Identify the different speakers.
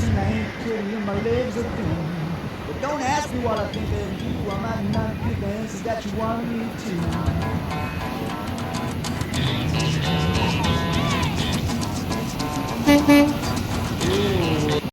Speaker 1: and I ain't pretty and my legs are thin. But don't ask me what I think of you. I might not give the answers that you want me to.